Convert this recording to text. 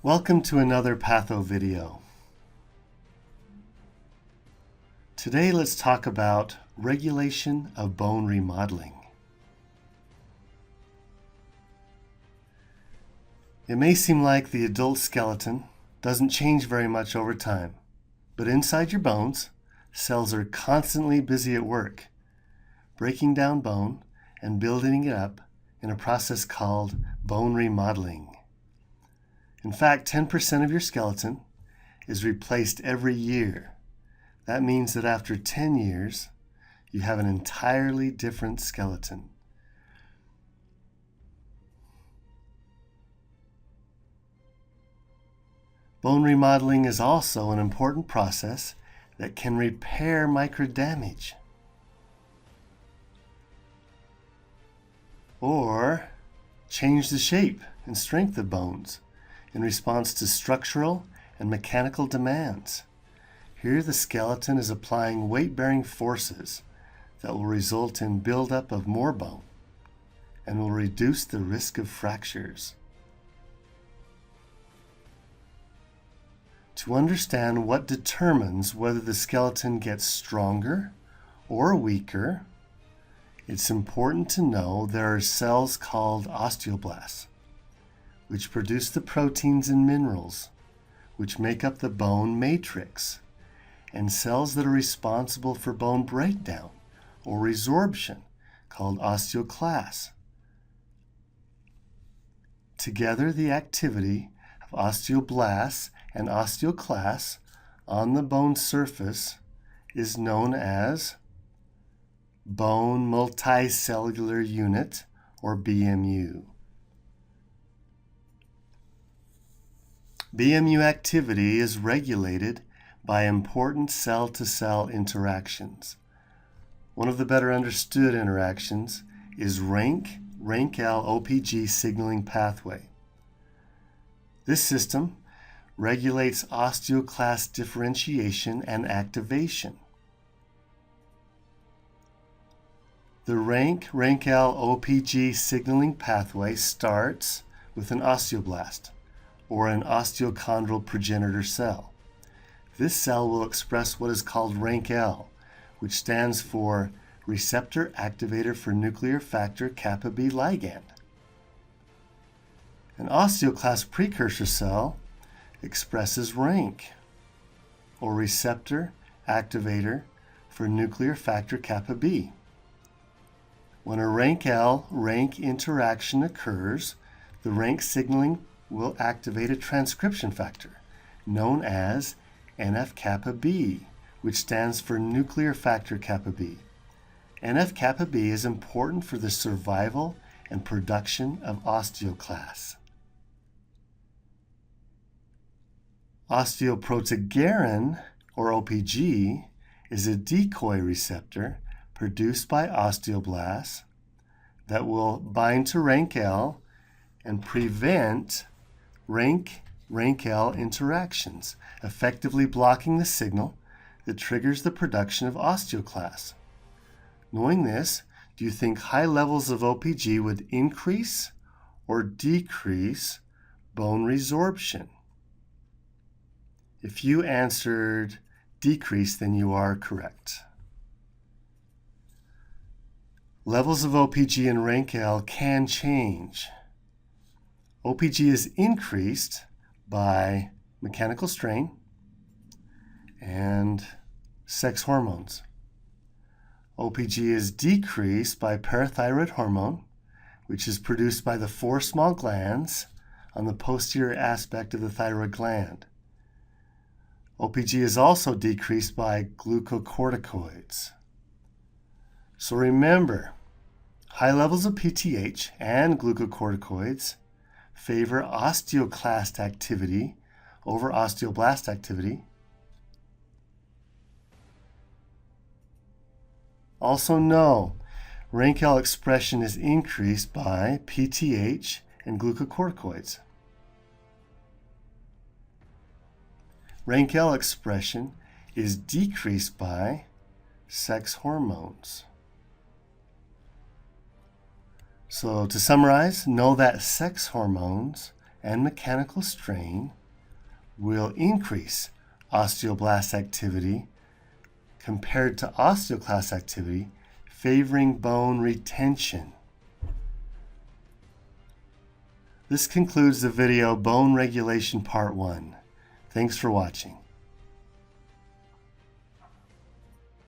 Welcome to another Patho video. Today let's talk about regulation of bone remodeling. It may seem like the adult skeleton doesn't change very much over time, but inside your bones, cells are constantly busy at work, breaking down bone and building it up in a process called bone remodeling. In fact, 10% of your skeleton is replaced every year. That means that after 10 years, you have an entirely different skeleton. Bone remodeling is also an important process that can repair microdamage or change the shape and strength of bones in response to structural and mechanical demands. Here the skeleton is applying weight-bearing forces that will result in buildup of more bone and will reduce the risk of fractures. To understand what determines whether the skeleton gets stronger or weaker, it's important to know there are cells called osteoblasts, which produce the proteins and minerals which make up the bone matrix, and cells that are responsible for bone breakdown or resorption, called osteoclasts. Together, the activity of osteoblasts and osteoclasts on the bone surface is known as bone multicellular unit, or BMU. BMU activity is regulated by important cell-to-cell interactions. One of the better understood interactions is RANKL OPG signaling pathway. This system regulates osteoclast differentiation and activation. The RANKL OPG signaling pathway starts with an osteoblast, or an osteochondral progenitor cell. This cell will express what is called RANKL, which stands for receptor activator for nuclear factor kappa B ligand. An osteoclast precursor cell expresses RANK, or receptor activator for nuclear factor kappa B. When a RANKL-RANK interaction occurs, the RANK signaling will activate a transcription factor known as NF-kappa B, which stands for nuclear factor kappa B. NF-kappa B is important for the survival and production of osteoclasts. Osteoprotogerin, or OPG, is a decoy receptor produced by osteoblasts that will bind to RANKL and prevent RANK-RANKL interactions, effectively blocking the signal that triggers the production of osteoclasts. Knowing this, do you think high levels of OPG would increase or decrease bone resorption? If you answered decrease, then you are correct. Levels of OPG and RANKL can change. OPG is increased by mechanical strain and sex hormones. OPG is decreased by parathyroid hormone, which is produced by the 4 small glands on the posterior aspect of the thyroid gland. OPG is also decreased by glucocorticoids. So remember, high levels of PTH and glucocorticoids favor osteoclast activity over osteoblast activity. Also know, RANKL expression is increased by PTH and glucocorticoids. RANKL expression is decreased by sex hormones. So to summarize, know that sex hormones and mechanical strain will increase osteoblast activity compared to osteoclast activity, favoring bone retention. This concludes the video Bone Regulation Part 1. Thanks for watching.